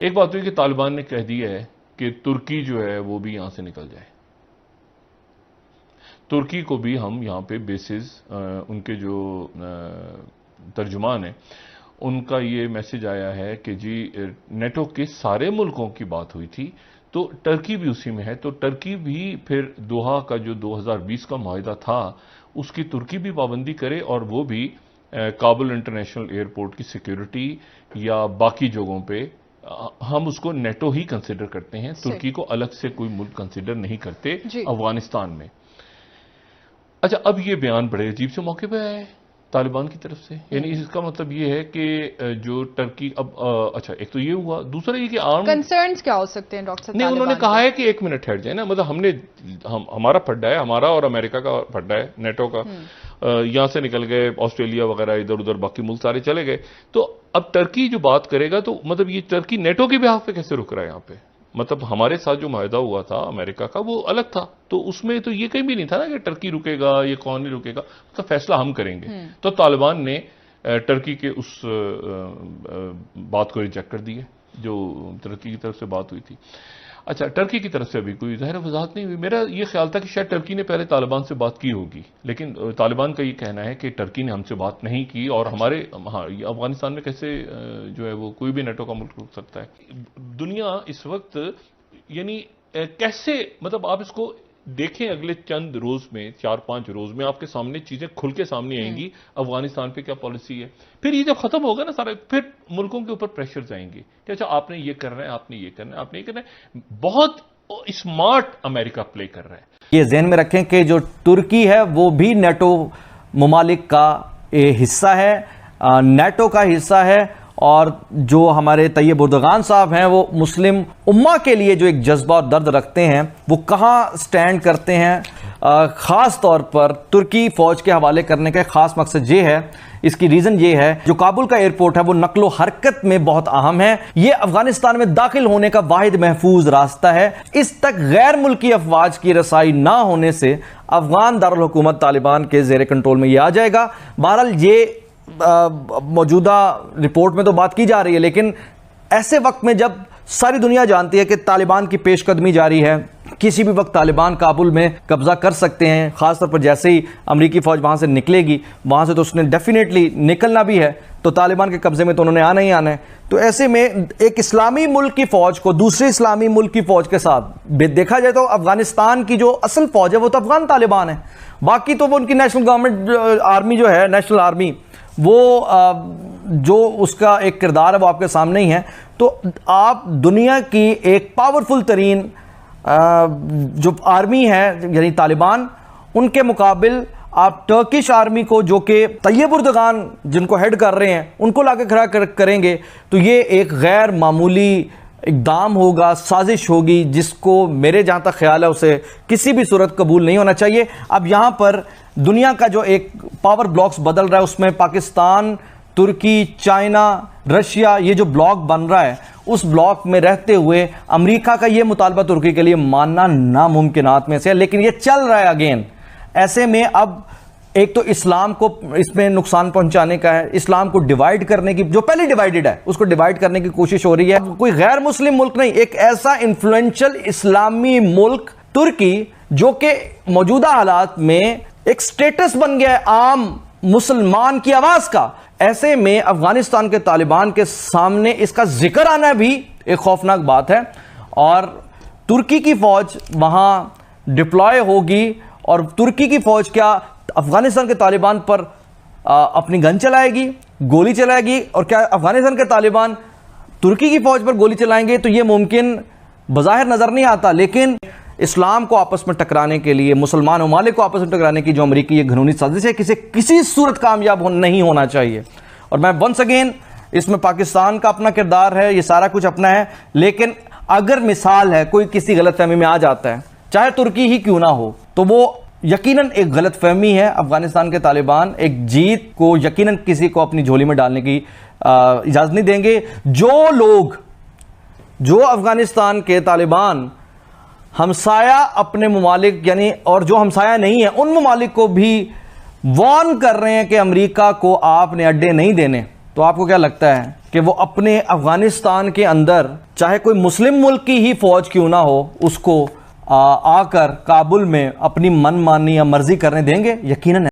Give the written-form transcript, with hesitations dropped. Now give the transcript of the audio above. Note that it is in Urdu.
ایک بات ہوئی کہ طالبان نے کہہ دیا ہے کہ ترکی جو ہے وہ بھی یہاں سے نکل جائے. ترکی کو بھی ہم یہاں پہ بیسز ان کے جو ترجمان ہیں ان کا یہ میسج آیا ہے کہ جی نیٹو کے سارے ملکوں کی بات ہوئی تھی تو ٹرکی بھی اسی میں ہے، تو ٹرکی بھی پھر دوحہ کا جو 2020 کا معاہدہ تھا اس کی ترکی بھی پابندی کرے اور وہ بھی کابل انٹرنیشنل ایئرپورٹ کی سیکیورٹی یا باقی جگہوں پہ ہم اس کو نیٹو ہی کنسیڈر کرتے ہیں، ترکی کو الگ سے کوئی ملک کنسیڈر نہیں کرتے افغانستان میں. اچھا اب یہ بیان بڑے عجیب سے موقع پہ آیا ہے طالبان کی طرف سے، یعنی اس کا مطلب یہ ہے کہ جو ٹرکی اب اچھا ایک تو یہ ہوا، دوسرا یہ کہ عام کنسرنز کیا ہو سکتے ہیں ڈاکٹر صاحب؟ نہیں، انہوں نے کہا ہے کہ ایک منٹ ٹھہر جائے نا، مطلب ہمارا پھڈا ہے، ہمارا اور امریکہ کا پھڈا ہے نیٹو کا، یہاں سے نکل گئے آسٹریلیا وغیرہ ادھر ادھر باقی ملک سارے چلے گئے، تو اب ٹرکی جو بات کرے گا تو مطلب یہ ٹرکی نیٹو کی بحاف پہ کیسے رک رہا ہے یہاں پہ؟ مطلب ہمارے ساتھ جو معاہدہ ہوا تھا امریکہ کا وہ الگ تھا، تو اس میں تو یہ کہیں بھی نہیں تھا نا کہ ٹرکی رکے گا یہ کون نہیں رکے گا، تو فیصلہ ہم کریں گے. تو طالبان نے ٹرکی کے اس بات کو ریجیکٹ کر دی ہے جو ٹرکی کی طرف سے بات ہوئی تھی. اچھا ٹرکی کی طرف سے ابھی کوئی ظاہر وضاحت نہیں ہوئی. میرا یہ خیال تھا کہ شاید ٹرکی نے پہلے طالبان سے بات کی ہوگی، لیکن طالبان کا یہ کہنا ہے کہ ٹرکی نے ہم سے بات نہیں کی، اور ہمارے افغانستان میں کیسے جو ہے وہ کوئی بھی نیٹو کا ملک رک سکتا ہے. دنیا اس وقت یعنی کیسے مطلب آپ اس کو دیکھیں اگلے چند روز میں 4-5 روز میں آپ کے سامنے چیزیں کھل کے سامنے آئیں گی افغانستان پہ کیا پالیسی ہے. پھر یہ جب ختم ہوگا نا سارا، پھر ملکوں کے اوپر پریشرز آئیں گے کہ اچھا آپ نے یہ کرنا ہے، آپ نے یہ کرنا ہے، آپ نے یہ کرنا ہے. بہت اسمارٹ امریکہ پلے کر رہا ہے. یہ ذہن میں رکھیں کہ جو ترکی ہے وہ بھی نیٹو ممالک کا حصہ ہے، نیٹو کا حصہ ہے، اور جو ہمارے طیب اردغان صاحب ہیں وہ مسلم امہ کے لیے جو ایک جذبہ اور درد رکھتے ہیں وہ کہاں سٹینڈ کرتے ہیں. خاص طور پر ترکی فوج کے حوالے کرنے کا ایک خاص مقصد یہ ہے، اس کی ریزن یہ ہے جو کابل کا ایئرپورٹ ہے وہ نقل و حرکت میں بہت اہم ہے، یہ افغانستان میں داخل ہونے کا واحد محفوظ راستہ ہے. اس تک غیر ملکی افواج کی رسائی نہ ہونے سے افغان دارالحکومت طالبان کے زیر کنٹرول میں یہ آ جائے گا. بہرحال یہ موجودہ رپورٹ میں تو بات کی جا رہی ہے، لیکن ایسے وقت میں جب ساری دنیا جانتی ہے کہ طالبان کی پیش قدمی جاری ہے، کسی بھی وقت طالبان کابل میں قبضہ کر سکتے ہیں، خاص طور پر جیسے ہی امریکی فوج وہاں سے نکلے گی، وہاں سے تو اس نے ڈیفینیٹلی نکلنا بھی ہے، تو طالبان کے قبضے میں تو انہوں نے آنا ہی آنا ہے. تو ایسے میں ایک اسلامی ملک کی فوج کو دوسرے اسلامی ملک کی فوج کے ساتھ دیکھا جائے تو افغانستان کی جو اصل فوج ہے وہ تو افغان طالبان ہے، باقی تو وہ ان کی نیشنل گورنمنٹ آرمی جو ہے، نیشنل آرمی، وہ جو اس کا ایک کردار ہے وہ آپ کے سامنے ہی ہے. تو آپ دنیا کی ایک پاورفل ترین جو آرمی ہے یعنی طالبان، ان کے مقابل آپ ٹرکش آرمی کو جو کہ طیب اردغان جن کو ہیڈ کر رہے ہیں ان کو لا کے کھڑا کریں گے، تو یہ ایک غیر معمولی اقدام ہوگا، سازش ہوگی، جس کو میرے جہاں تک خیال ہے اسے کسی بھی صورت قبول نہیں ہونا چاہیے. اب یہاں پر دنیا کا جو ایک پاور بلاکس بدل رہا ہے اس میں پاکستان، ترکی، چائنا، رشیا، یہ جو بلاک بن رہا ہے اس بلاک میں رہتے ہوئے امریکہ کا یہ مطالبہ ترکی کے لیے ماننا ناممکنات میں سے ہے، لیکن یہ چل رہا ہے اگین. ایسے میں اب ایک تو اسلام کو اس میں نقصان پہنچانے کا ہے، اسلام کو ڈیوائیڈ کرنے کی، جو پہلے ڈیوائیڈڈ ہے اس کو ڈیوائیڈ کرنے کی کوشش ہو رہی ہے. کوئی غیر مسلم ملک نہیں، ایک ایسا انفلوئنشل اسلامی ملک ترکی جو کہ موجودہ حالات میں ایک سٹیٹس بن گیا ہے عام مسلمان کی آواز کا. ایسے میں افغانستان کے طالبان کے سامنے اس کا ذکر آنا بھی ایک خوفناک بات ہے، اور ترکی کی فوج وہاں ڈپلوائے ہوگی، اور ترکی کی فوج کیا افغانستان کے طالبان پر اپنی گن چلائے گی، گولی چلائے گی، اور کیا افغانستان کے طالبان ترکی کی فوج پر گولی چلائیں گے؟ تو یہ ممکن بظاہر نظر نہیں آتا، لیکن اسلام کو آپس میں ٹکرانے کے لیے، مسلمان ممالک کو آپس میں ٹکرانے کی جو امریکی یہ گھنونی سازش ہے، کسی صورت کامیاب نہیں ہونا چاہیے. اور میں ونس اگین اس میں پاکستان کا اپنا کردار ہے، یہ سارا کچھ اپنا ہے، لیکن اگر مثال ہے کوئی کسی غلط فہمی میں آ جاتا ہے، چاہے ترکی ہی کیوں نہ ہو، تو وہ یقیناً ایک غلط فہمی ہے. افغانستان کے طالبان ایک جیت کو یقیناً کسی کو اپنی جھولی میں ڈالنے کی اجازت نہیں دیں گے. جو افغانستان کے طالبان ہمسایہ اپنے ممالک یعنی اور جو ہمسایہ نہیں ہیں ان ممالک کو بھی وارن کر رہے ہیں کہ امریکہ کو آپ نے اڈے نہیں دینے، تو تو آپ کو کیا لگتا ہے کہ وہ اپنے افغانستان کے اندر چاہے کوئی مسلم ملک کی ہی فوج کیوں نہ ہو اس کو آ کر کابل میں اپنی من مانی یا مرضی کرنے دیں گے؟ یقیناً